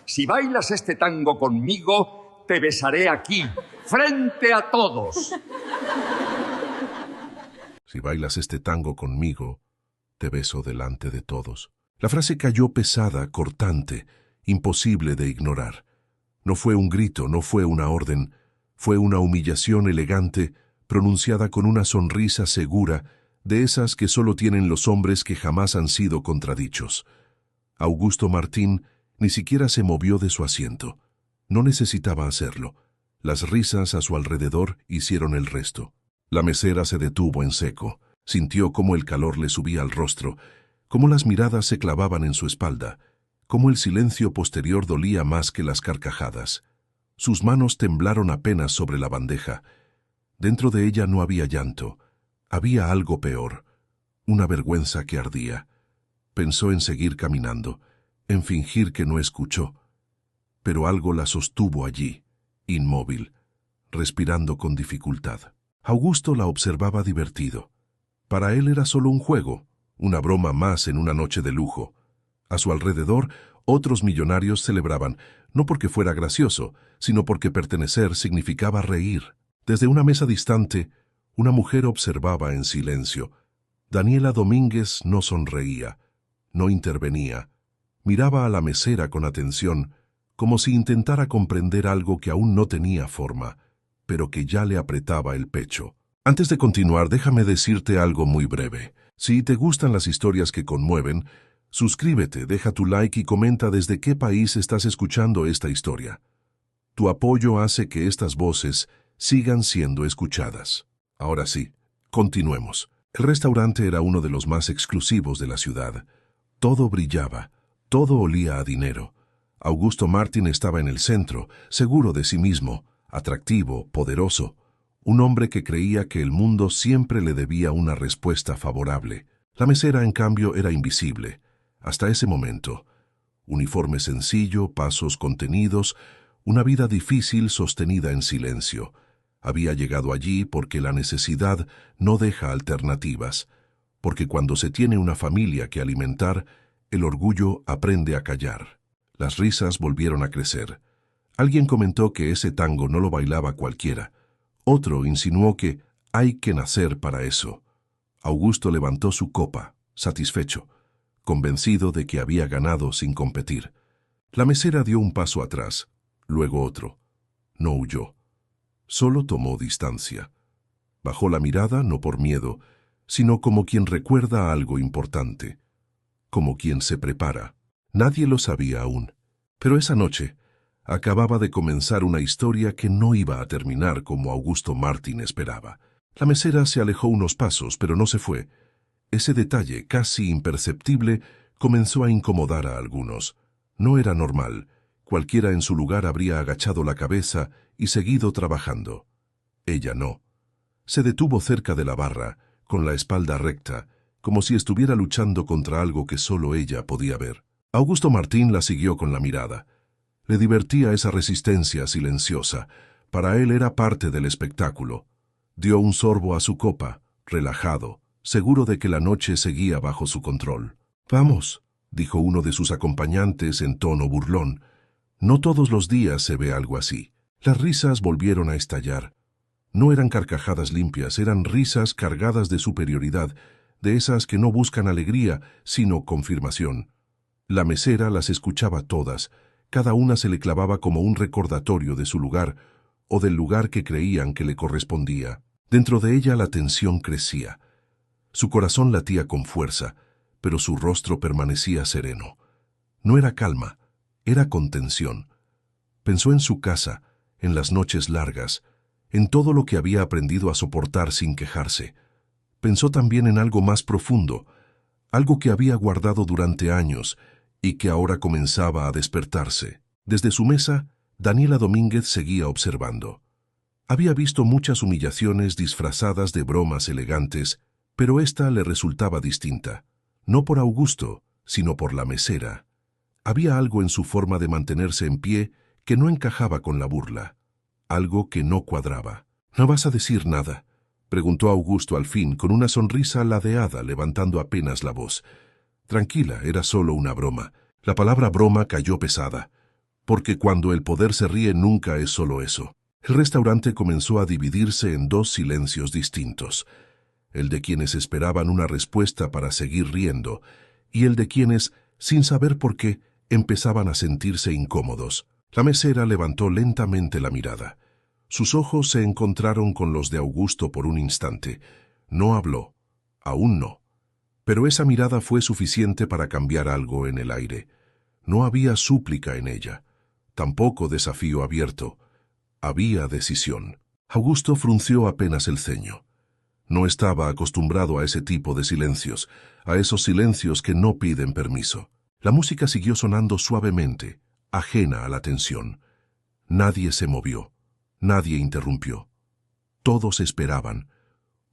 Si bailas este tango conmigo, te besaré aquí, frente a todos. Si bailas este tango conmigo, te beso delante de todos. La frase cayó pesada, cortante, imposible de ignorar. No fue un grito, no fue una orden, fue una humillación elegante, pronunciada con una sonrisa segura, de esas que solo tienen los hombres que jamás han sido contradichos. Augusto Martín ni siquiera se movió de su asiento. No necesitaba hacerlo. Las risas a su alrededor hicieron el resto. La mesera se detuvo en seco. Sintió cómo el calor le subía al rostro, cómo las miradas se clavaban en su espalda, cómo el silencio posterior dolía más que las carcajadas. Sus manos temblaron apenas sobre la bandeja. Dentro de ella no había llanto. Había algo peor, una vergüenza que ardía. Pensó en seguir caminando, en fingir que no escuchó. Pero algo la sostuvo allí, inmóvil, respirando con dificultad. Augusto la observaba divertido. Para él era solo un juego, una broma más en una noche de lujo. A su alrededor, otros millonarios celebraban, no porque fuera gracioso, sino porque pertenecer significaba reír. Desde una mesa distante, una mujer observaba en silencio. Daniela Domínguez no sonreía, no intervenía. Miraba a la mesera con atención, como si intentara comprender algo que aún no tenía forma, pero que ya le apretaba el pecho. Antes de continuar, déjame decirte algo muy breve. Si te gustan las historias que conmueven, suscríbete, deja tu like y comenta desde qué país estás escuchando esta historia. Tu apoyo hace que estas voces sigan siendo escuchadas. Ahora sí, continuemos. El restaurante era uno de los más exclusivos de la ciudad. Todo brillaba, todo olía a dinero. Augusto Martín estaba en el centro, seguro de sí mismo, atractivo, poderoso. Un hombre que creía que el mundo siempre le debía una respuesta favorable. La mesera, en cambio, era invisible. Hasta ese momento. Uniforme sencillo, pasos contenidos, una vida difícil sostenida en silencio. Había llegado allí porque la necesidad no deja alternativas, porque cuando se tiene una familia que alimentar, el orgullo aprende a callar. Las risas volvieron a crecer. Alguien comentó que ese tango no lo bailaba cualquiera. Otro insinuó que hay que nacer para eso. Augusto levantó su copa, satisfecho, convencido de que había ganado sin competir. La mesera dio un paso atrás, luego otro. No huyó. Solo tomó distancia. Bajó la mirada no por miedo, sino como quien recuerda algo importante, como quien se prepara. Nadie lo sabía aún, pero esa noche acababa de comenzar una historia que no iba a terminar como Augusto Martín esperaba. La mesera se alejó unos pasos, pero no se fue. Ese detalle, casi imperceptible, comenzó a incomodar a algunos. No era normal. Cualquiera en su lugar habría agachado la cabeza y seguido trabajando. Ella no. Se detuvo cerca de la barra, con la espalda recta, como si estuviera luchando contra algo que solo ella podía ver. Augusto Martín la siguió con la mirada. Le divertía esa resistencia silenciosa. Para él era parte del espectáculo. Dio un sorbo a su copa, relajado, seguro de que la noche seguía bajo su control. «Vamos», dijo uno de sus acompañantes en tono burlón. No todos los días se ve algo así. Las risas volvieron a estallar. No eran carcajadas limpias, eran risas cargadas de superioridad, de esas que no buscan alegría, sino confirmación. La mesera las escuchaba todas. Cada una se le clavaba como un recordatorio de su lugar, o del lugar que creían que le correspondía. Dentro de ella la tensión crecía. Su corazón latía con fuerza, pero su rostro permanecía sereno. No era calma, era contención. Pensó en su casa, en las noches largas, en todo lo que había aprendido a soportar sin quejarse. Pensó también en algo más profundo, algo que había guardado durante años y que ahora comenzaba a despertarse. Desde su mesa, Daniela Domínguez seguía observando. Había visto muchas humillaciones disfrazadas de bromas elegantes, pero esta le resultaba distinta. No por Augusto, sino por la mesera. Había algo en su forma de mantenerse en pie que no encajaba con la burla. Algo que no cuadraba. «¿No vas a decir nada?», preguntó Augusto al fin, con una sonrisa ladeada, levantando apenas la voz. Tranquila, era solo una broma. La palabra broma cayó pesada. porque cuando el poder se ríe nunca es solo eso. El restaurante comenzó a dividirse en dos silencios distintos, el de quienes esperaban una respuesta para seguir riendo, y el de quienes, sin saber por qué, empezaban a sentirse incómodos. La mesera levantó lentamente la mirada. Sus ojos se encontraron con los de Augusto por un instante. No habló, aún no. Pero esa mirada fue suficiente para cambiar algo en el aire. No había súplica en ella, tampoco desafío abierto. Había decisión. Augusto frunció apenas el ceño. No estaba acostumbrado a ese tipo de silencios, a esos silencios que no piden permiso. La música siguió sonando suavemente, ajena a la tensión. Nadie se movió, nadie interrumpió. Todos esperaban,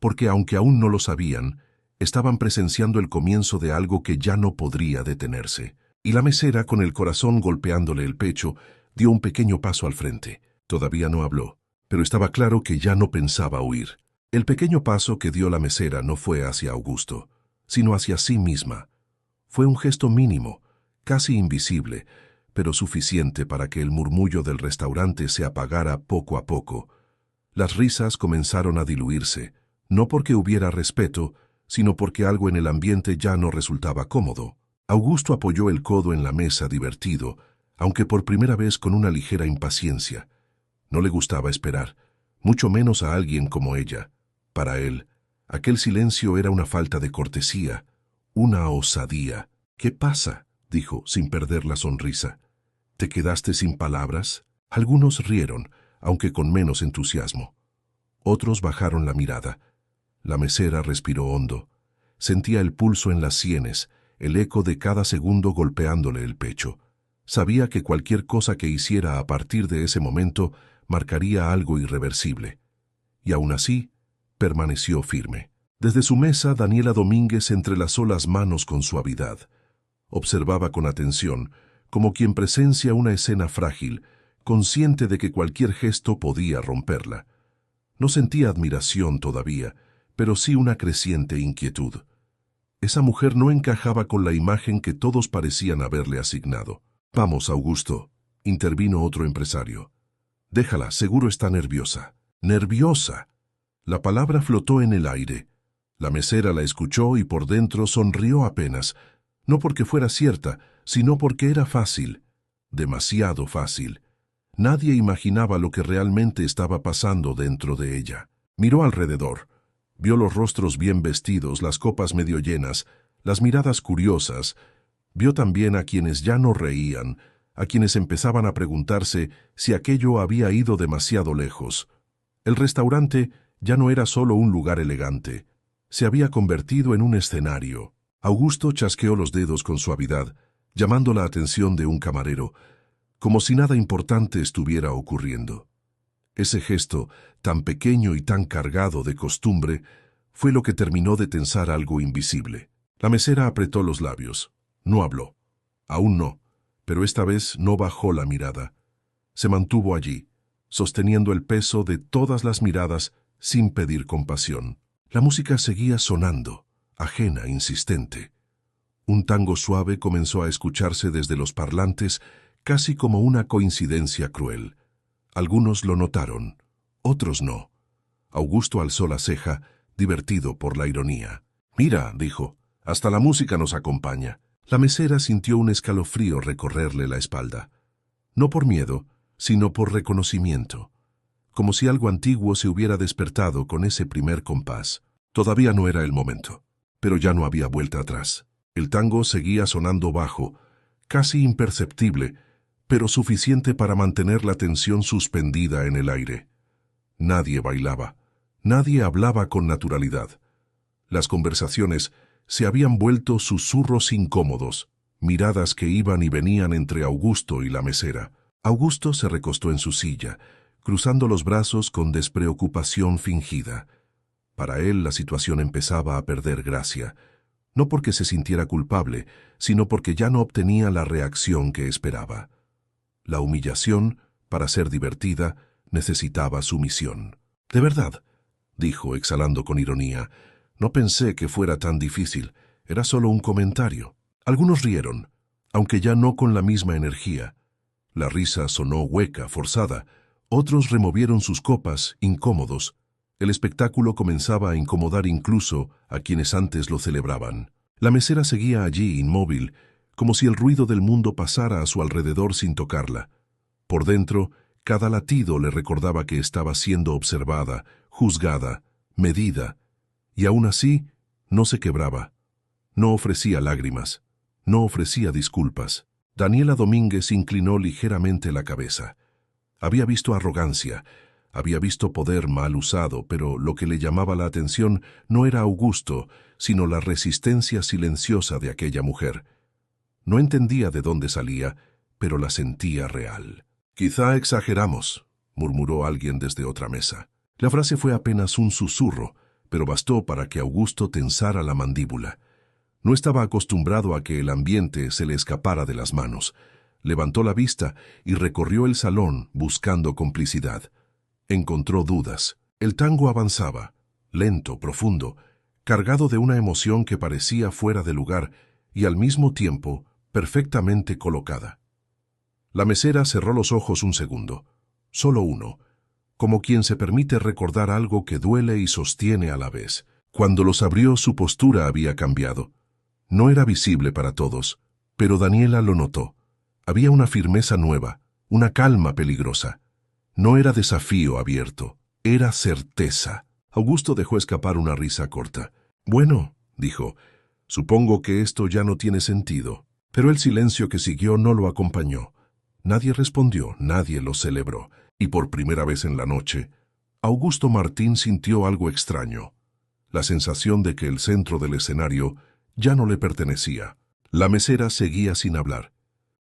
porque aunque aún no lo sabían, estaban presenciando el comienzo de algo que ya no podría detenerse. Y la mesera, con el corazón golpeándole el pecho, dio un pequeño paso al frente. Todavía no habló, pero estaba claro que ya no pensaba huir. El pequeño paso que dio la mesera no fue hacia Augusto, sino hacia sí misma. Fue un gesto mínimo, casi invisible, pero suficiente para que el murmullo del restaurante se apagara poco a poco. Las risas comenzaron a diluirse, no porque hubiera respeto, sino porque algo en el ambiente ya no resultaba cómodo. Augusto apoyó el codo en la mesa divertido, aunque por primera vez con una ligera impaciencia. No le gustaba esperar, mucho menos a alguien como ella. Para él, aquel silencio era una falta de cortesía, una osadía. «¿Qué pasa?», dijo, sin perder la sonrisa. «¿Te quedaste sin palabras?». Algunos rieron, aunque con menos entusiasmo. Otros bajaron la mirada. La mesera respiró hondo. Sentía el pulso en las sienes, el eco de cada segundo golpeándole el pecho. Sabía que cualquier cosa que hiciera a partir de ese momento marcaría algo irreversible. Y aún así, permaneció firme. Desde su mesa, Daniela Domínguez entrelazó las manos con suavidad. Observaba con atención, como quien presencia una escena frágil, consciente de que cualquier gesto podía romperla. No sentía admiración todavía, pero sí una creciente inquietud. Esa mujer no encajaba con la imagen que todos parecían haberle asignado. «Vamos, Augusto», intervino otro empresario. «Déjala, seguro está nerviosa». «Nerviosa». La palabra flotó en el aire. La mesera la escuchó y por dentro sonrió apenas, no porque fuera cierta, sino porque era fácil, demasiado fácil. Nadie imaginaba lo que realmente estaba pasando dentro de ella. Miró alrededor. Vio los rostros bien vestidos, las copas medio llenas, las miradas curiosas. Vio también a quienes ya no reían, a quienes empezaban a preguntarse si aquello había ido demasiado lejos. El restaurante ya no era solo un lugar elegante. Se había convertido en un escenario. Augusto chasqueó los dedos con suavidad, llamando la atención de un camarero, como si nada importante estuviera ocurriendo. Ese gesto, tan pequeño y tan cargado de costumbre, fue lo que terminó de tensar algo invisible. La mesera apretó los labios. No habló. Aún no, pero esta vez no bajó la mirada. Se mantuvo allí, sosteniendo el peso de todas las miradas sin pedir compasión. La música seguía sonando, ajena, insistente. Un tango suave comenzó a escucharse desde los parlantes, casi como una coincidencia cruel. Algunos lo notaron, otros no. Augusto alzó la ceja, divertido por la ironía. «Mira», dijo, «hasta la música nos acompaña». La mesera sintió un escalofrío recorrerle la espalda. No por miedo, sino por reconocimiento. Como si algo antiguo se hubiera despertado con ese primer compás. Todavía no era el momento, pero ya no había vuelta atrás. El tango seguía sonando bajo, casi imperceptible, pero suficiente para mantener la tensión suspendida en el aire. Nadie bailaba, nadie hablaba con naturalidad. Las conversaciones se habían vuelto susurros incómodos, miradas que iban y venían entre Augusto y la mesera. Augusto se recostó en su silla, cruzando los brazos con despreocupación fingida. Para él la situación empezaba a perder gracia, no porque se sintiera culpable, sino porque ya no obtenía la reacción que esperaba. La humillación, para ser divertida, necesitaba sumisión. «De verdad», dijo, exhalando con ironía, «no pensé que fuera tan difícil. Era solo un comentario». Algunos rieron, aunque ya no con la misma energía. La risa sonó hueca, forzada. Otros removieron sus copas, incómodos. El espectáculo comenzaba a incomodar incluso a quienes antes lo celebraban. La mesera seguía allí, inmóvil, como si el ruido del mundo pasara a su alrededor sin tocarla. Por dentro, cada latido le recordaba que estaba siendo observada, juzgada, medida, y aún así no se quebraba. No ofrecía lágrimas, no ofrecía disculpas. Daniela Domínguez inclinó ligeramente la cabeza. Había visto arrogancia, había visto poder mal usado, pero lo que le llamaba la atención no era Augusto, sino la resistencia silenciosa de aquella mujer. No entendía de dónde salía, pero la sentía real. «Quizá exageramos», murmuró alguien desde otra mesa. La frase fue apenas un susurro, pero bastó para que Augusto tensara la mandíbula. No estaba acostumbrado a que el ambiente se le escapara de las manos. Levantó la vista y recorrió el salón buscando complicidad. Encontró dudas. El tango avanzaba, lento, profundo, cargado de una emoción que parecía fuera de lugar y al mismo tiempo perfectamente colocada. La mesera cerró los ojos un segundo, solo uno, como quien se permite recordar algo que duele y sostiene a la vez. Cuando los abrió, su postura había cambiado. No era visible para todos, pero Daniela lo notó. Había una firmeza nueva, una calma peligrosa. No era desafío abierto, era certeza. Augusto dejó escapar una risa corta. «Bueno», dijo, «supongo que esto ya no tiene sentido». Pero el silencio que siguió no lo acompañó. Nadie respondió, nadie lo celebró. Y por primera vez en la noche, Augusto Martín sintió algo extraño. La sensación de que el centro del escenario ya no le pertenecía. La mesera seguía sin hablar.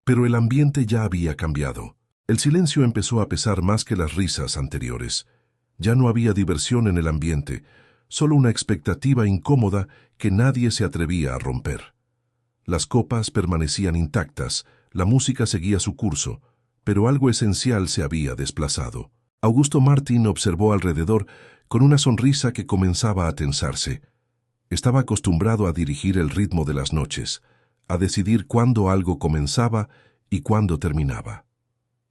Pero el ambiente ya había cambiado. El silencio empezó a pesar más que las risas anteriores. Ya no había diversión en el ambiente, solo una expectativa incómoda que nadie se atrevía a romper. Las copas permanecían intactas, la música seguía su curso, pero algo esencial se había desplazado. Augusto Martín observó alrededor con una sonrisa que comenzaba a tensarse. Estaba acostumbrado a dirigir el ritmo de las noches, a decidir cuándo algo comenzaba y cuándo terminaba.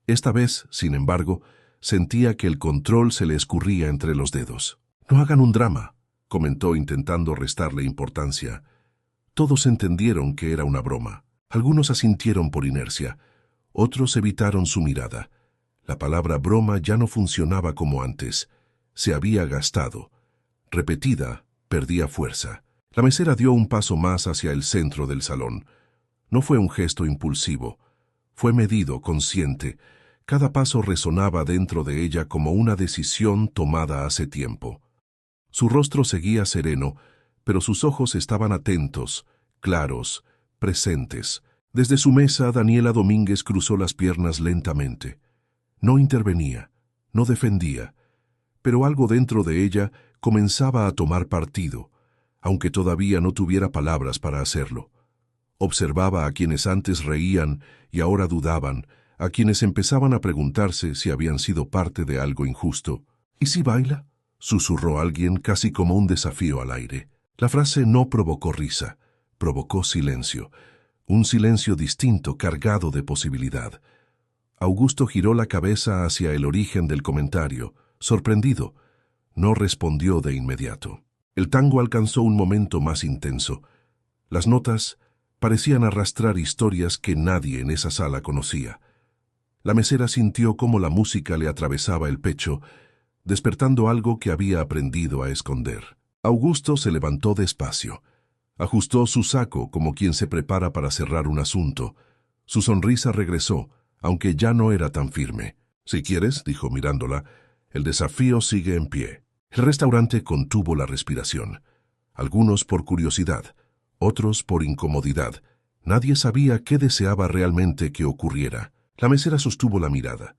Esta vez, sin embargo, sentía que el control se le escurría entre los dedos. «No hagan un drama», comentó intentando restarle importancia. Todos entendieron que era una broma. Algunos asintieron por inercia. Otros evitaron su mirada. La palabra broma ya no funcionaba como antes. Se había gastado. Repetida, perdía fuerza. La mesera dio un paso más hacia el centro del salón. No fue un gesto impulsivo. Fue medido, consciente. Cada paso resonaba dentro de ella como una decisión tomada hace tiempo. Su rostro seguía sereno, pero sus ojos estaban atentos, claros, presentes. Desde su mesa, Daniela Domínguez cruzó las piernas lentamente. No intervenía, no defendía, pero algo dentro de ella comenzaba a tomar partido, aunque todavía no tuviera palabras para hacerlo. Observaba a quienes antes reían y ahora dudaban, a quienes empezaban a preguntarse si habían sido parte de algo injusto. «¿Y si baila?», susurró alguien casi como un desafío al aire. La frase no provocó risa, provocó silencio, un silencio distinto cargado de posibilidad. Augusto giró la cabeza hacia el origen del comentario, sorprendido. No respondió de inmediato. El tango alcanzó un momento más intenso. Las notas parecían arrastrar historias que nadie en esa sala conocía. La mesera sintió cómo la música le atravesaba el pecho, despertando algo que había aprendido a esconder. Augusto se levantó despacio. Ajustó su saco como quien se prepara para cerrar un asunto. Su sonrisa regresó, aunque ya no era tan firme. «Si quieres», dijo mirándola, «el desafío sigue en pie». El restaurante contuvo la respiración. Algunos por curiosidad, otros por incomodidad. Nadie sabía qué deseaba realmente que ocurriera. La mesera sostuvo la mirada.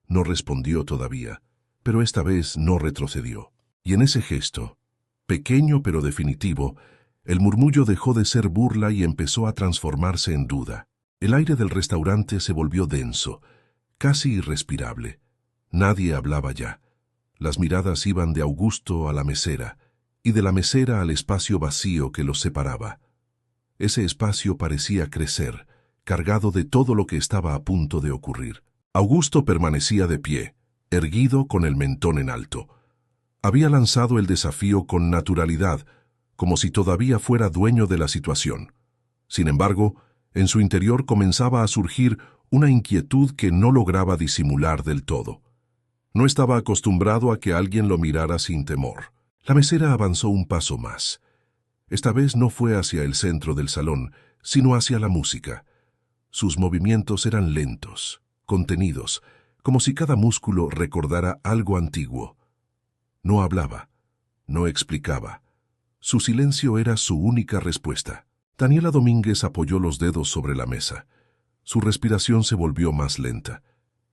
No respondió todavía, pero esta vez no retrocedió. Y en ese gesto, pequeño pero definitivo, el murmullo dejó de ser burla y empezó a transformarse en duda. El aire del restaurante se volvió denso, casi irrespirable. Nadie hablaba ya. Las miradas iban de Augusto a la mesera, y de la mesera al espacio vacío que los separaba. Ese espacio parecía crecer, cargado de todo lo que estaba a punto de ocurrir. Augusto permanecía de pie, erguido con el mentón en alto. Había lanzado el desafío con naturalidad, como si todavía fuera dueño de la situación. Sin embargo, en su interior comenzaba a surgir una inquietud que no lograba disimular del todo. No estaba acostumbrado a que alguien lo mirara sin temor. La mesera avanzó un paso más. Esta vez no fue hacia el centro del salón, sino hacia la música. Sus movimientos eran lentos, contenidos, como si cada músculo recordara algo antiguo. No hablaba, no explicaba. Su silencio era su única respuesta. Daniela Domínguez apoyó los dedos sobre la mesa. Su respiración se volvió más lenta.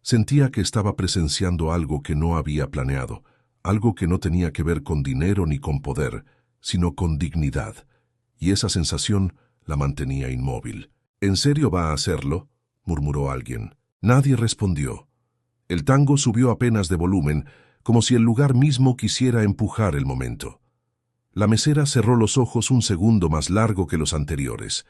Sentía que estaba presenciando algo que no había planeado, algo que no tenía que ver con dinero ni con poder, sino con dignidad. Y esa sensación la mantenía inmóvil. ¿En serio va a hacerlo?, murmuró alguien. Nadie respondió. El tango subió apenas de volumen, como si el lugar mismo quisiera empujar el momento. La mesera cerró los ojos un segundo más largo que los anteriores.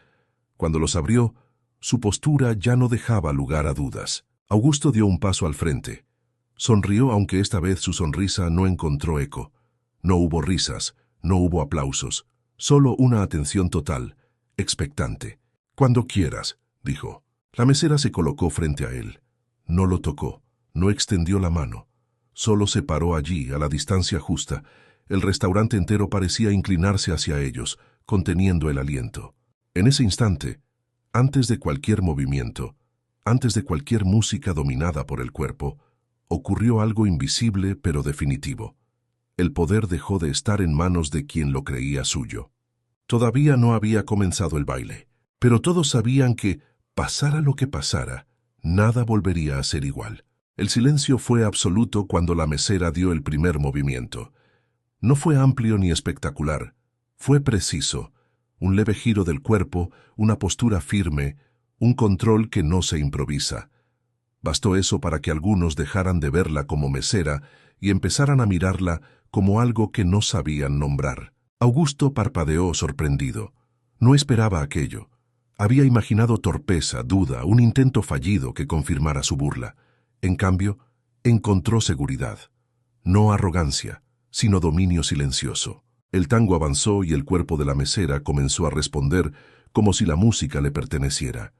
Cuando los abrió, su postura ya no dejaba lugar a dudas. Augusto dio un paso al frente. Sonrió, aunque esta vez su sonrisa no encontró eco. No hubo risas, no hubo aplausos, solo una atención total, expectante. «Cuando quieras», dijo. La mesera se colocó frente a él. No lo tocó, no extendió la mano. Solo se paró allí, a la distancia justa. El restaurante entero parecía inclinarse hacia ellos, conteniendo el aliento. En ese instante, antes de cualquier movimiento, antes de cualquier música dominada por el cuerpo, ocurrió algo invisible pero definitivo. El poder dejó de estar en manos de quien lo creía suyo. Todavía no había comenzado el baile, pero todos sabían que, pasara lo que pasara, nada volvería a ser igual. El silencio fue absoluto cuando la mesera dio el primer movimiento. No fue amplio ni espectacular, fue preciso. Un leve giro del cuerpo, una postura firme, un control que no se improvisa. Bastó eso para que algunos dejaran de verla como mesera y empezaran a mirarla como algo que no sabían nombrar. Augusto parpadeó sorprendido. No esperaba aquello. Había imaginado torpeza, duda, un intento fallido que confirmara su burla. En cambio, encontró seguridad. No arrogancia, sino dominio silencioso. El tango avanzó y el cuerpo de la mesera comenzó a responder como si la música le perteneciera.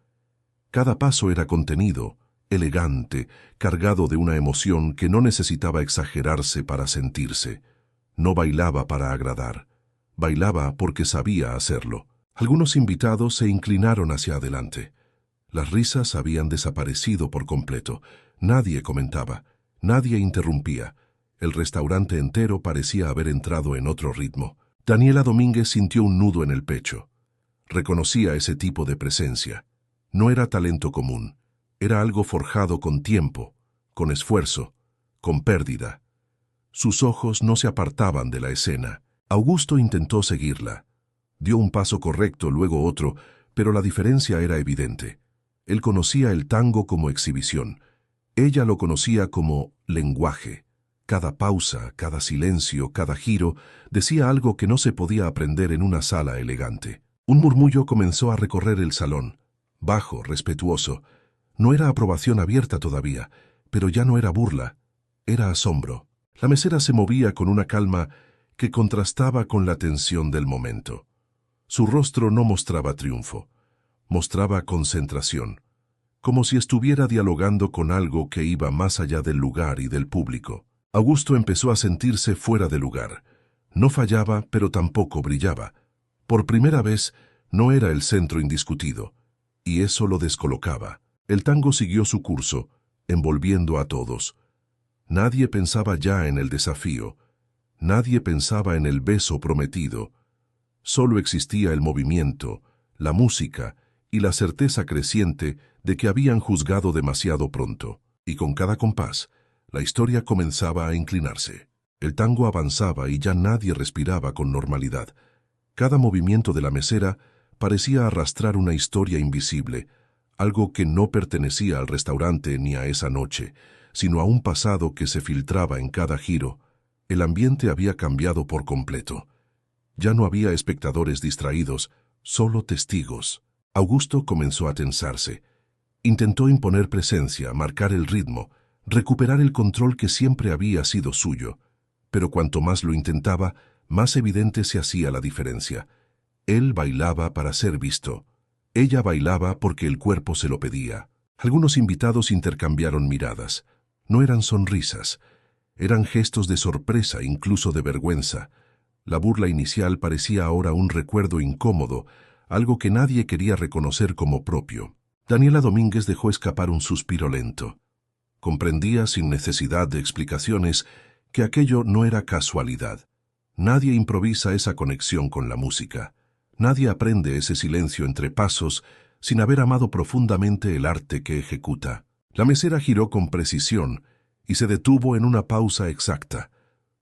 Cada paso era contenido, elegante, cargado de una emoción que no necesitaba exagerarse para sentirse. No bailaba para agradar. Bailaba porque sabía hacerlo. Algunos invitados se inclinaron hacia adelante. Las risas habían desaparecido por completo. Nadie comentaba, nadie interrumpía. El restaurante entero parecía haber entrado en otro ritmo. Daniela Domínguez sintió un nudo en el pecho. Reconocía ese tipo de presencia. No era talento común. Era algo forjado con tiempo, con esfuerzo, con pérdida. Sus ojos no se apartaban de la escena. Augusto intentó seguirla. Dio un paso correcto, luego otro, pero la diferencia era evidente. Él conocía el tango como exhibición. Ella lo conocía como lenguaje. Cada pausa, cada silencio, cada giro, decía algo que no se podía aprender en una sala elegante. Un murmullo comenzó a recorrer el salón. Bajo, respetuoso. No era aprobación abierta todavía, pero ya no era burla. Era asombro. La mesera se movía con una calma que contrastaba con la tensión del momento. Su rostro no mostraba triunfo. Mostraba concentración. Como si estuviera dialogando con algo que iba más allá del lugar y del público. Augusto empezó a sentirse fuera de lugar. No fallaba, pero tampoco brillaba. Por primera vez, no era el centro indiscutido, y eso lo descolocaba. El tango siguió su curso, envolviendo a todos. Nadie pensaba ya en el desafío. Nadie pensaba en el beso prometido. Solo existía el movimiento, la música y la certeza creciente de que habían juzgado demasiado pronto. Y con cada compás, la historia comenzaba a inclinarse. El tango avanzaba y ya nadie respiraba con normalidad. Cada movimiento de la mesera parecía arrastrar una historia invisible, algo que no pertenecía al restaurante ni a esa noche, sino a un pasado que se filtraba en cada giro. El ambiente había cambiado por completo. Ya no había espectadores distraídos, solo testigos. Augusto comenzó a tensarse. Intentó imponer presencia, marcar el ritmo, recuperar el control que siempre había sido suyo. Pero cuanto más lo intentaba, más evidente se hacía la diferencia. Él bailaba para ser visto. Ella bailaba porque el cuerpo se lo pedía. Algunos invitados intercambiaron miradas. No eran sonrisas. Eran gestos de sorpresa, incluso de vergüenza. La burla inicial parecía ahora un recuerdo incómodo, algo que nadie quería reconocer como propio. Daniela Domínguez dejó escapar un suspiro lento. Comprendía, sin necesidad de explicaciones, que aquello no era casualidad. Nadie improvisa esa conexión con la música. Nadie aprende ese silencio entre pasos sin haber amado profundamente el arte que ejecuta. La mesera giró con precisión y se detuvo en una pausa exacta.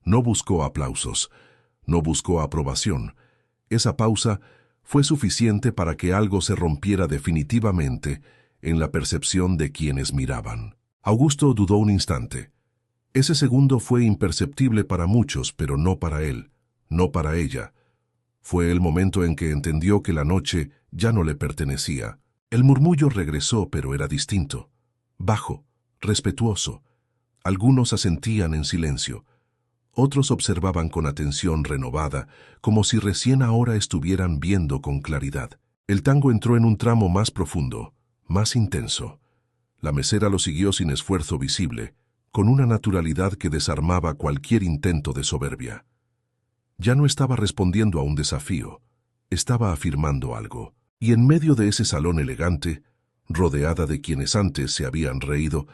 No buscó aplausos, no buscó aprobación. Esa pausa fue suficiente para que algo se rompiera definitivamente en la percepción de quienes miraban. Augusto dudó un instante. Ese segundo fue imperceptible para muchos, pero no para él, no para ella. Fue el momento en que entendió que la noche ya no le pertenecía. El murmullo regresó, pero era distinto. Bajo, respetuoso. Algunos asentían en silencio. Otros observaban con atención renovada, como si recién ahora estuvieran viendo con claridad. El tango entró en un tramo más profundo, más intenso. La mesera lo siguió sin esfuerzo visible, con una naturalidad que desarmaba cualquier intento de soberbia. Ya no estaba respondiendo a un desafío, estaba afirmando algo. Y en medio de ese salón elegante, rodeada de quienes antes se habían reído,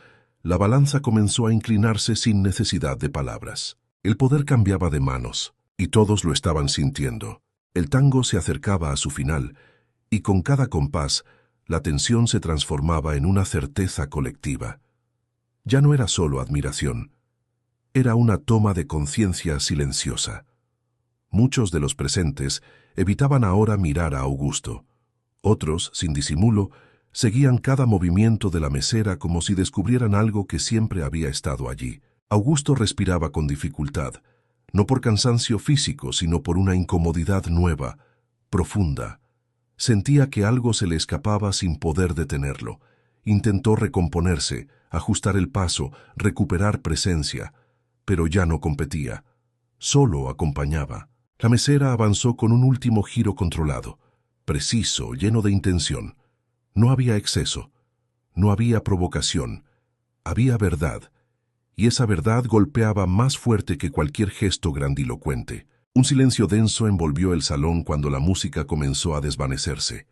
la balanza comenzó a inclinarse sin necesidad de palabras. El poder cambiaba de manos, y todos lo estaban sintiendo. El tango se acercaba a su final, y con cada compás, la tensión se transformaba en una certeza colectiva. Ya no era solo admiración, era una toma de conciencia silenciosa. Muchos de los presentes evitaban ahora mirar a Augusto. Otros, sin disimulo, seguían cada movimiento de la mesera como si descubrieran algo que siempre había estado allí. Augusto respiraba con dificultad, no por cansancio físico, sino por una incomodidad nueva, profunda. Sentía que algo se le escapaba sin poder detenerlo. Intentó recomponerse, ajustar el paso, recuperar presencia, pero ya no competía. Solo acompañaba. La mesera avanzó con un último giro controlado, preciso, lleno de intención. No había exceso, no había provocación, había verdad. Y esa verdad golpeaba más fuerte que cualquier gesto grandilocuente. Un silencio denso envolvió el salón cuando la música comenzó a desvanecerse.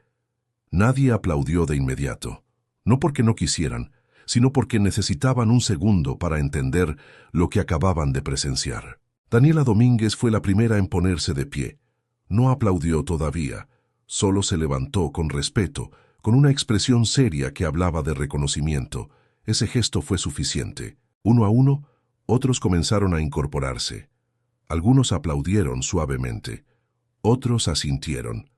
Nadie aplaudió de inmediato, no porque no quisieran, sino porque necesitaban un segundo para entender lo que acababan de presenciar. Daniela Domínguez fue la primera en ponerse de pie. No aplaudió todavía, solo se levantó con respeto, con una expresión seria que hablaba de reconocimiento. Ese gesto fue suficiente. Uno a uno, otros comenzaron a incorporarse. Algunos aplaudieron suavemente, otros asintieron.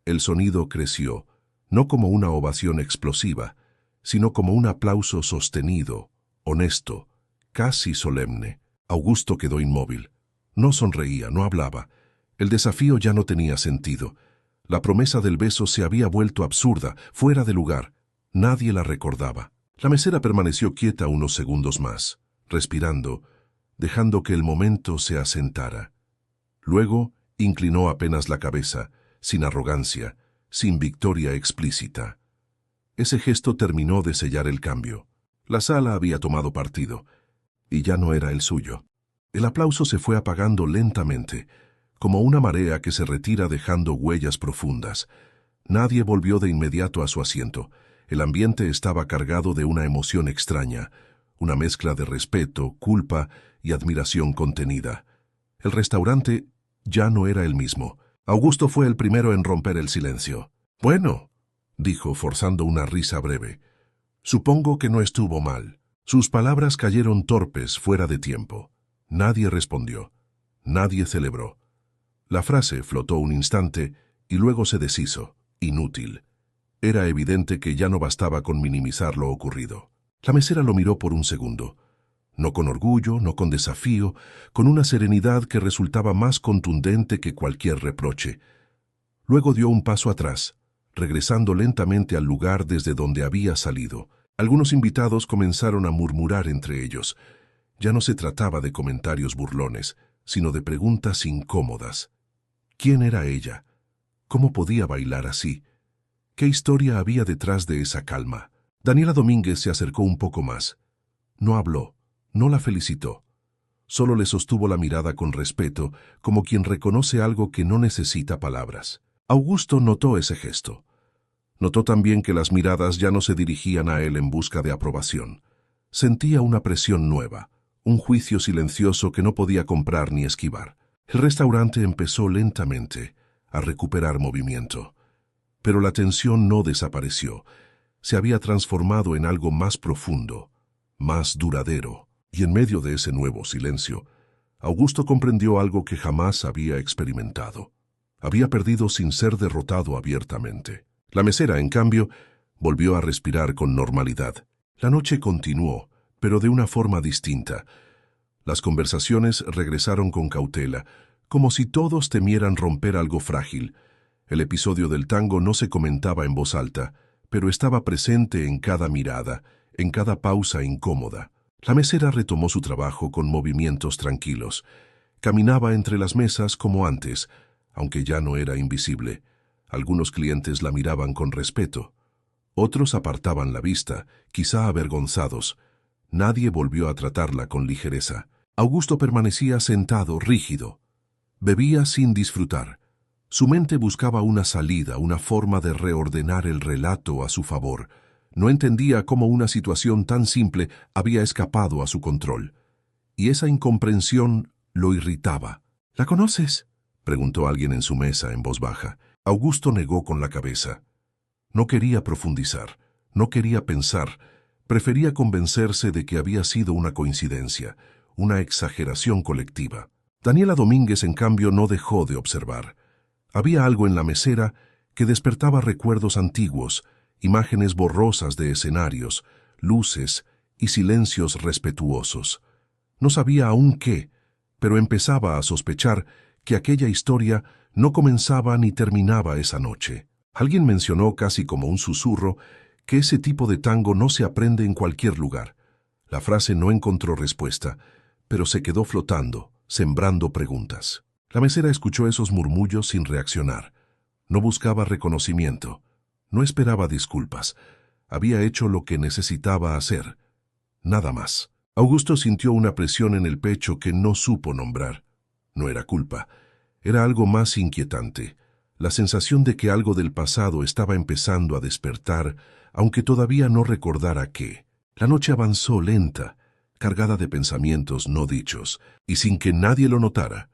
El sonido creció, no como una ovación explosiva, sino como un aplauso sostenido, honesto, casi solemne. Augusto quedó inmóvil. No sonreía, no hablaba. El desafío ya no tenía sentido. La promesa del beso se había vuelto absurda, fuera de lugar. Nadie la recordaba. La mesera permaneció quieta unos segundos más, respirando, dejando que el momento se asentara. Luego inclinó apenas la cabeza, sin arrogancia, sin victoria explícita. Ese gesto terminó de sellar el cambio. La sala había tomado partido, y ya no era el suyo. El aplauso se fue apagando lentamente, como una marea que se retira dejando huellas profundas. Nadie volvió de inmediato a su asiento. El ambiente estaba cargado de una emoción extraña, una mezcla de respeto, culpa y admiración contenida. El restaurante ya no era el mismo. Augusto fue el primero en romper el silencio. «Bueno», dijo, forzando una risa breve, «supongo que no estuvo mal». Sus palabras cayeron torpes, fuera de tiempo. Nadie respondió. Nadie celebró. La frase flotó un instante y luego se deshizo. Inútil. Era evidente que ya no bastaba con minimizar lo ocurrido. La mesera lo miró por un segundo. No con orgullo, no con desafío, con una serenidad que resultaba más contundente que cualquier reproche. Luego dio un paso atrás, regresando lentamente al lugar desde donde había salido. Algunos invitados comenzaron a murmurar entre ellos. Ya no se trataba de comentarios burlones, sino de preguntas incómodas. ¿Quién era ella? ¿Cómo podía bailar así? ¿Qué historia había detrás de esa calma? Daniela Domínguez se acercó un poco más. No habló, no la felicitó. Solo le sostuvo la mirada con respeto, como quien reconoce algo que no necesita palabras. Augusto notó ese gesto. Notó también que las miradas ya no se dirigían a él en busca de aprobación. Sentía una presión nueva, un juicio silencioso que no podía comprar ni esquivar. El restaurante empezó lentamente a recuperar movimiento. Pero la tensión no desapareció. Se había transformado en algo más profundo, más duradero. Y en medio de ese nuevo silencio, Augusto comprendió algo que jamás había experimentado. Había perdido sin ser derrotado abiertamente. La mesera, en cambio, volvió a respirar con normalidad. La noche continuó, pero de una forma distinta. Las conversaciones regresaron con cautela, como si todos temieran romper algo frágil. El episodio del tango no se comentaba en voz alta, pero estaba presente en cada mirada, en cada pausa incómoda. La mesera retomó su trabajo con movimientos tranquilos. Caminaba entre las mesas como antes, aunque ya no era invisible. Algunos clientes la miraban con respeto. Otros apartaban la vista, quizá avergonzados. Nadie volvió a tratarla con ligereza. Augusto permanecía sentado, rígido. Bebía sin disfrutar. Su mente buscaba una salida, una forma de reordenar el relato a su favor. No entendía cómo una situación tan simple había escapado a su control. Y esa incomprensión lo irritaba. ¿La conoces?, preguntó alguien en su mesa en voz baja. Augusto negó con la cabeza. No quería profundizar, no quería pensar. Prefería convencerse de que había sido una coincidencia, una exageración colectiva. Daniela Domínguez, en cambio, no dejó de observar. Había algo en la mesera que despertaba recuerdos antiguos, imágenes borrosas de escenarios, luces y silencios respetuosos. No sabía aún qué, pero empezaba a sospechar que aquella historia no comenzaba ni terminaba esa noche. Alguien mencionó casi como un susurro que ese tipo de tango no se aprende en cualquier lugar. La frase no encontró respuesta, pero se quedó flotando, sembrando preguntas. La mesera escuchó esos murmullos sin reaccionar. No buscaba reconocimiento. No esperaba disculpas. Había hecho lo que necesitaba hacer. Nada más. Augusto sintió una presión en el pecho que no supo nombrar. No era culpa. Era algo más inquietante. La sensación de que algo del pasado estaba empezando a despertar, aunque todavía no recordara qué. La noche avanzó lenta, cargada de pensamientos no dichos, y sin que nadie lo notara,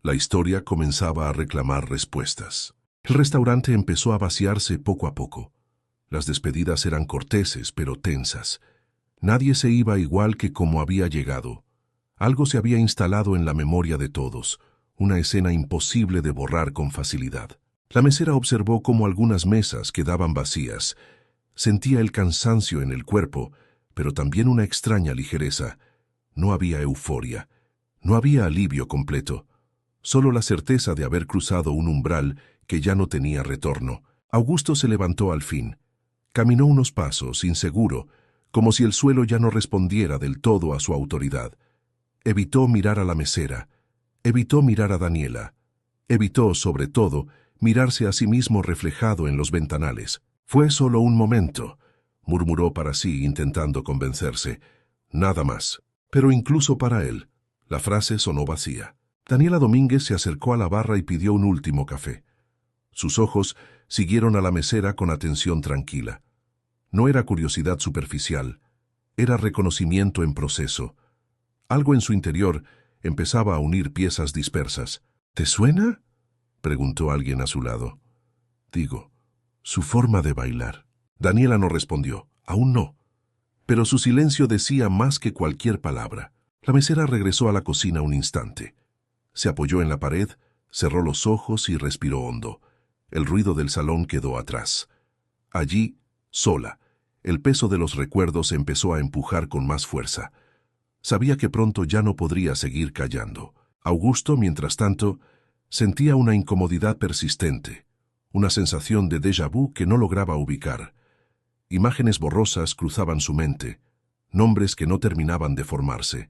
la historia comenzaba a reclamar respuestas. El restaurante empezó a vaciarse poco a poco. Las despedidas eran corteses, pero tensas. Nadie se iba igual que como había llegado. Algo se había instalado en la memoria de todos, una escena imposible de borrar con facilidad. La mesera observó cómo algunas mesas quedaban vacías. Sentía el cansancio en el cuerpo, pero también una extraña ligereza. No había euforia, no había alivio completo, solo la certeza de haber cruzado un umbral que ya no tenía retorno. Augusto se levantó al fin. Caminó unos pasos, inseguro, como si el suelo ya no respondiera del todo a su autoridad. Evitó mirar a la mesera, evitó mirar a Daniela, evitó, sobre todo, mirarse a sí mismo reflejado en los ventanales. Fue solo un momento, murmuró para sí intentando convencerse. Nada más. Pero incluso para él, la frase sonó vacía. Daniela Domínguez se acercó a la barra y pidió un último café. Sus ojos siguieron a la mesera con atención tranquila. No era curiosidad superficial, era reconocimiento en proceso. Algo en su interior empezaba a unir piezas dispersas. ¿Te suena?, preguntó alguien a su lado. Digo, su forma de bailar. Daniela no respondió, aún no. Pero su silencio decía más que cualquier palabra. La mesera regresó a la cocina un instante. Se apoyó en la pared, cerró los ojos y respiró hondo. El ruido del salón quedó atrás. Allí, sola, el peso de los recuerdos empezó a empujar con más fuerza. Sabía que pronto ya no podría seguir callando. Augusto, mientras tanto, sentía una incomodidad persistente, una sensación de déjà vu que no lograba ubicar. Imágenes borrosas cruzaban su mente, nombres que no terminaban de formarse.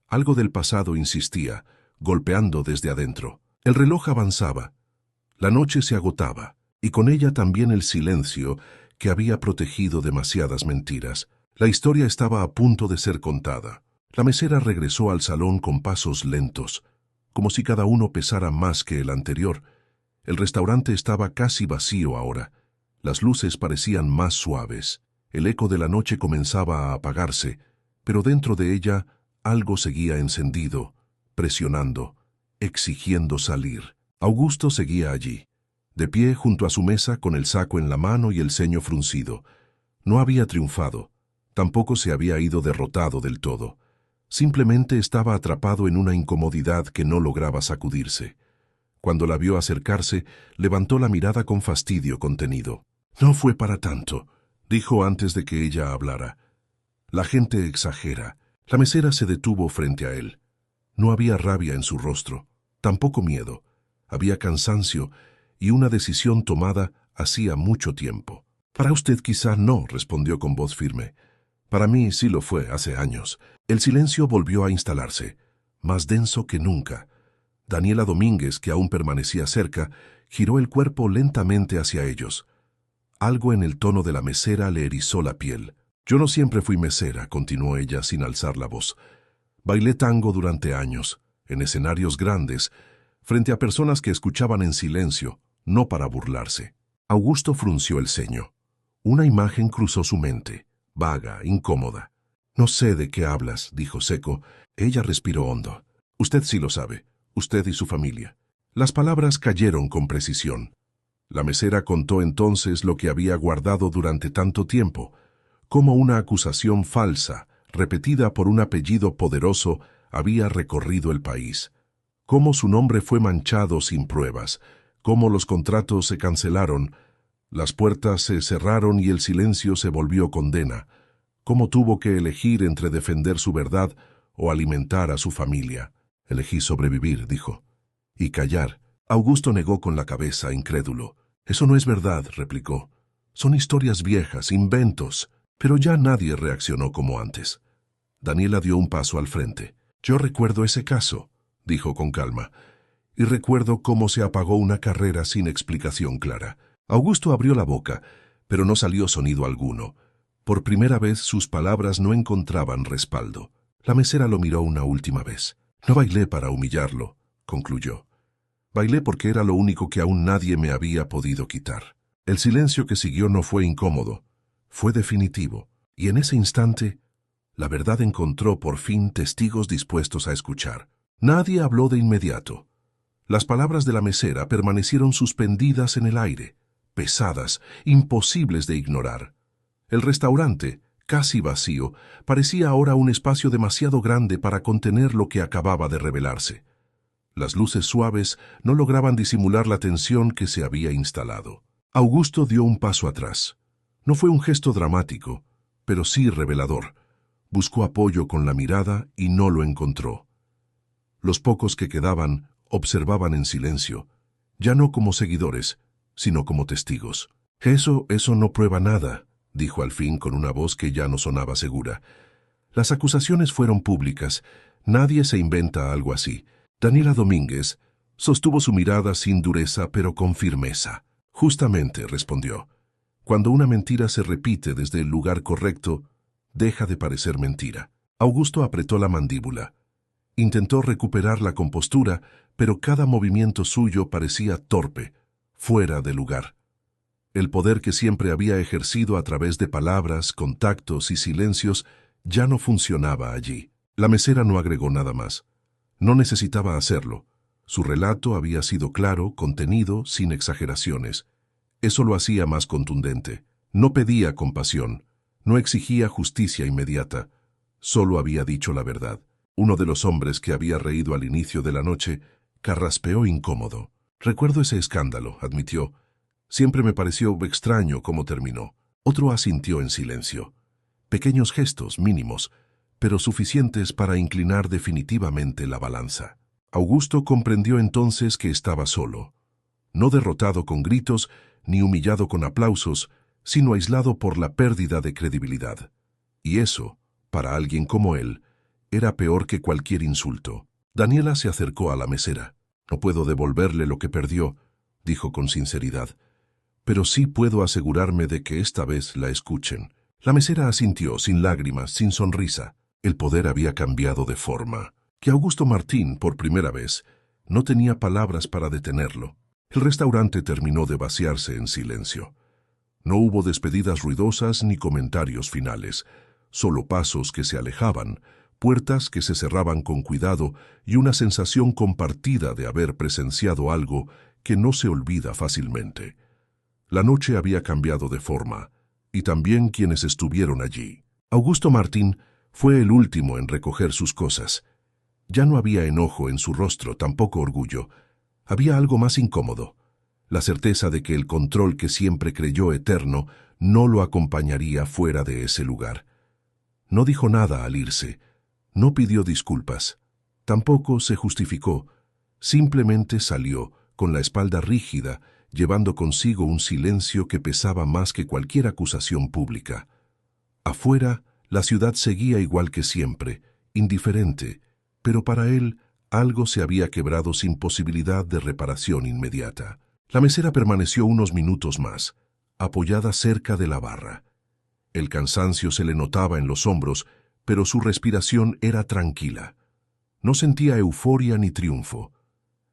Algo del pasado insistía, golpeando desde adentro. El reloj avanzaba. La noche se agotaba, y con ella también el silencio que había protegido demasiadas mentiras. La historia estaba a punto de ser contada. La mesera regresó al salón con pasos lentos, como si cada uno pesara más que el anterior. El restaurante estaba casi vacío ahora. Las luces parecían más suaves. El eco de la noche comenzaba a apagarse, pero dentro de ella algo seguía encendido, presionando, exigiendo salir. Augusto seguía allí, de pie junto a su mesa con el saco en la mano y el ceño fruncido. No había triunfado, tampoco se había ido derrotado del todo. Simplemente estaba atrapado en una incomodidad que no lograba sacudirse. Cuando la vio acercarse, levantó la mirada con fastidio contenido. «No fue para tanto», dijo antes de que ella hablara. «La gente exagera». La mesera se detuvo frente a él. No había rabia en su rostro, tampoco miedo. Había cansancio y una decisión tomada hacía mucho tiempo. «Para usted quizá no», respondió con voz firme. «Para mí sí lo fue hace años». El silencio volvió a instalarse, más denso que nunca. Daniela Domínguez, que aún permanecía cerca, giró el cuerpo lentamente hacia ellos. Algo en el tono de la mesera le erizó la piel. «Yo no siempre fui mesera», continuó ella sin alzar la voz. «Bailé tango durante años, en escenarios grandes, frente a personas que escuchaban en silencio, no para burlarse». Augusto frunció el ceño. Una imagen cruzó su mente, vaga, incómoda. «No sé de qué hablas», dijo seco. Ella respiró hondo. «Usted sí lo sabe, usted y su familia». Las palabras cayeron con precisión. La mesera contó entonces lo que había guardado durante tanto tiempo, cómo una acusación falsa, repetida por un apellido poderoso, había recorrido el país, cómo su nombre fue manchado sin pruebas, cómo los contratos se cancelaron, las puertas se cerraron y el silencio se volvió condena, cómo tuvo que elegir entre defender su verdad o alimentar a su familia. «Elegí sobrevivir», dijo. «Y callar». Augusto negó con la cabeza, incrédulo. «Eso no es verdad», replicó. «Son historias viejas, inventos». Pero ya nadie reaccionó como antes. Daniela dio un paso al frente. «Yo recuerdo ese caso», dijo con calma, «y recuerdo cómo se apagó una carrera sin explicación clara». Augusto abrió la boca, pero no salió sonido alguno. Por primera vez sus palabras no encontraban respaldo. La mesera lo miró una última vez. «No bailé para humillarlo», concluyó. «Bailé porque era lo único que aún nadie me había podido quitar». El silencio que siguió no fue incómodo, fue definitivo, y en ese instante, la verdad encontró por fin testigos dispuestos a escuchar. Nadie habló de inmediato. Las palabras de la mesera permanecieron suspendidas en el aire, pesadas, imposibles de ignorar. El restaurante, casi vacío, parecía ahora un espacio demasiado grande para contener lo que acababa de revelarse. Las luces suaves no lograban disimular la tensión que se había instalado. Augusto dio un paso atrás. No fue un gesto dramático, pero sí revelador. Buscó apoyo con la mirada y no lo encontró. Los pocos que quedaban observaban en silencio, ya no como seguidores, sino como testigos. Eso no prueba nada», dijo al fin con una voz que ya no sonaba segura. «Las acusaciones fueron públicas. Nadie se inventa algo así». Daniela Domínguez sostuvo su mirada sin dureza, pero con firmeza. «Justamente», respondió, «cuando una mentira se repite desde el lugar correcto, deja de parecer mentira». Augusto apretó la mandíbula. Intentó recuperar la compostura, pero cada movimiento suyo parecía torpe, fuera de lugar. El poder que siempre había ejercido a través de palabras, contactos y silencios ya no funcionaba allí. La mesera no agregó nada más. No necesitaba hacerlo. Su relato había sido claro, contenido, sin exageraciones. Eso lo hacía más contundente. No pedía compasión, no exigía justicia inmediata. Solo había dicho la verdad. Uno de los hombres que había reído al inicio de la noche carraspeó incómodo. «Recuerdo ese escándalo», admitió. «Siempre me pareció extraño cómo terminó». Otro asintió en silencio. Pequeños gestos, mínimos, pero suficientes para inclinar definitivamente la balanza. Augusto comprendió entonces que estaba solo. no derrotado con gritos ni humillado con aplausos, sino aislado por la pérdida de credibilidad. Y eso, para alguien como él, era peor que cualquier insulto. Daniela se acercó a la mesera. «No puedo devolverle lo que perdió», dijo con sinceridad, «pero sí puedo asegurarme de que esta vez la escuchen». La mesera asintió, sin lágrimas, sin sonrisa. El poder había cambiado de forma, que Augusto Martín, por primera vez, no tenía palabras para detenerlo. El restaurante terminó de vaciarse en silencio. No hubo despedidas ruidosas ni comentarios finales, solo pasos que se alejaban, puertas que se cerraban con cuidado y una sensación compartida de haber presenciado algo que no se olvida fácilmente. La noche había cambiado de forma, y también quienes estuvieron allí. Augusto Martín fue el último en recoger sus cosas. Ya no había enojo en su rostro, tampoco orgullo. Había algo más incómodo, la certeza de que el control que siempre creyó eterno no lo acompañaría fuera de ese lugar. No dijo nada al irse, no pidió disculpas, tampoco se justificó, simplemente salió, con la espalda rígida, llevando consigo un silencio que pesaba más que cualquier acusación pública. Afuera, la ciudad seguía igual que siempre, indiferente, pero para él algo se había quebrado sin posibilidad de reparación inmediata. La mesera permaneció unos minutos más, apoyada cerca de la barra. El cansancio se le notaba en los hombros, pero su respiración era tranquila. No sentía euforia ni triunfo.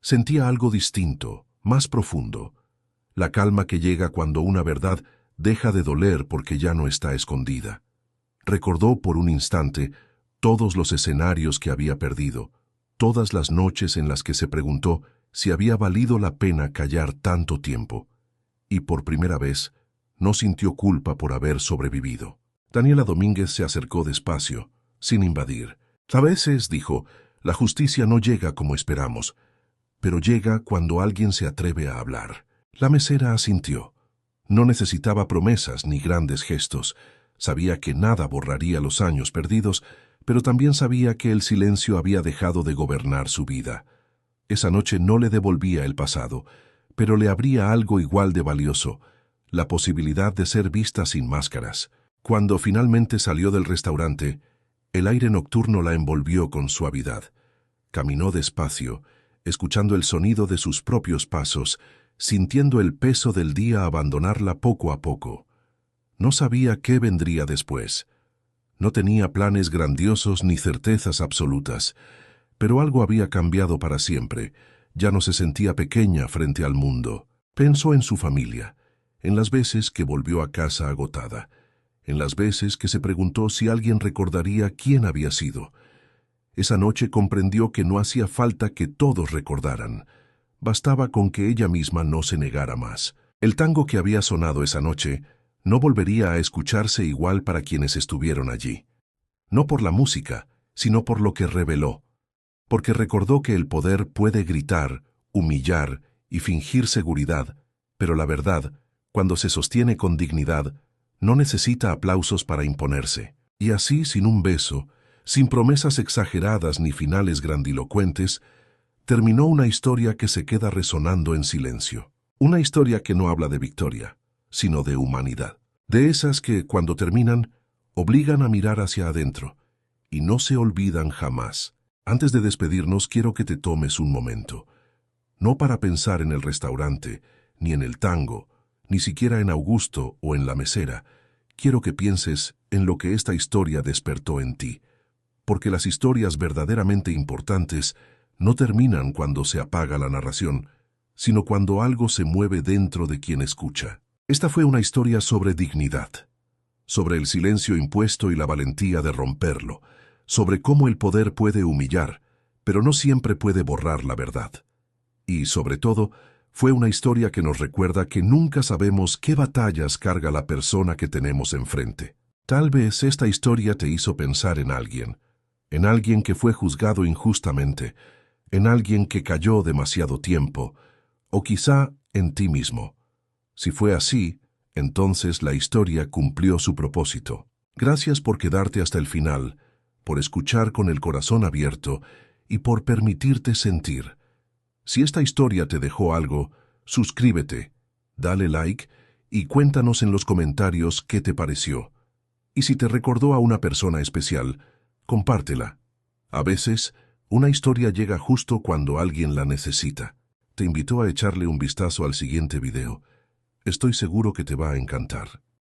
Sentía algo distinto, más profundo. La calma que llega cuando una verdad deja de doler porque ya no está escondida. Recordó por un instante todos los escenarios que había perdido, todas las noches en las que se preguntó si había valido la pena callar tanto tiempo. Y por primera vez, no sintió culpa por haber sobrevivido. Daniela Domínguez se acercó despacio, sin invadir. «A veces», dijo, «la justicia no llega como esperamos, pero llega cuando alguien se atreve a hablar». La mesera asintió. No necesitaba promesas ni grandes gestos. Sabía que nada borraría los años perdidos, pero también sabía que el silencio había dejado de gobernar su vida. Esa noche no le devolvía el pasado, pero le abría algo igual de valioso, la posibilidad de ser vista sin máscaras. Cuando finalmente salió del restaurante, el aire nocturno la envolvió con suavidad. Caminó despacio, escuchando el sonido de sus propios pasos, sintiendo el peso del día abandonarla poco a poco. No sabía qué vendría después. No tenía planes grandiosos ni certezas absolutas, pero algo había cambiado para siempre. Ya no se sentía pequeña frente al mundo. Pensó en su familia, en las veces que volvió a casa agotada, en las veces que se preguntó si alguien recordaría quién había sido. Esa noche comprendió que no hacía falta que todos recordaran. Bastaba con que ella misma no se negara más. El tango que había sonado esa noche no volvería a escucharse igual para quienes estuvieron allí. No por la música, sino por lo que reveló. Porque recordó que el poder puede gritar, humillar y fingir seguridad, pero la verdad, cuando se sostiene con dignidad, no necesita aplausos para imponerse. Y así, sin un beso, sin promesas exageradas ni finales grandilocuentes, terminó una historia que se queda resonando en silencio. Una historia que no habla de victoria, sino de humanidad. De esas que, cuando terminan, obligan a mirar hacia adentro y no se olvidan jamás. Antes de despedirnos, quiero que te tomes un momento. No para pensar en el restaurante, ni en el tango, ni siquiera en Augusto o en la mesera. Quiero que pienses en lo que esta historia despertó en ti. Porque las historias verdaderamente importantes no terminan cuando se apaga la narración, sino cuando algo se mueve dentro de quien escucha. Esta fue una historia sobre dignidad, sobre el silencio impuesto y la valentía de romperlo, sobre cómo el poder puede humillar, pero no siempre puede borrar la verdad. Y, sobre todo, fue una historia que nos recuerda que nunca sabemos qué batallas carga la persona que tenemos enfrente. Tal vez esta historia te hizo pensar en alguien que fue juzgado injustamente, en alguien que cayó demasiado tiempo, o quizá en ti mismo. Si fue así, entonces la historia cumplió su propósito. Gracias por quedarte hasta el final, por escuchar con el corazón abierto y por permitirte sentir. Si esta historia te dejó algo, suscríbete, dale like y cuéntanos en los comentarios qué te pareció. Y si te recordó a una persona especial, compártela. A veces, una historia llega justo cuando alguien la necesita. Te invito a echarle un vistazo al siguiente video. Estoy seguro que te va a encantar.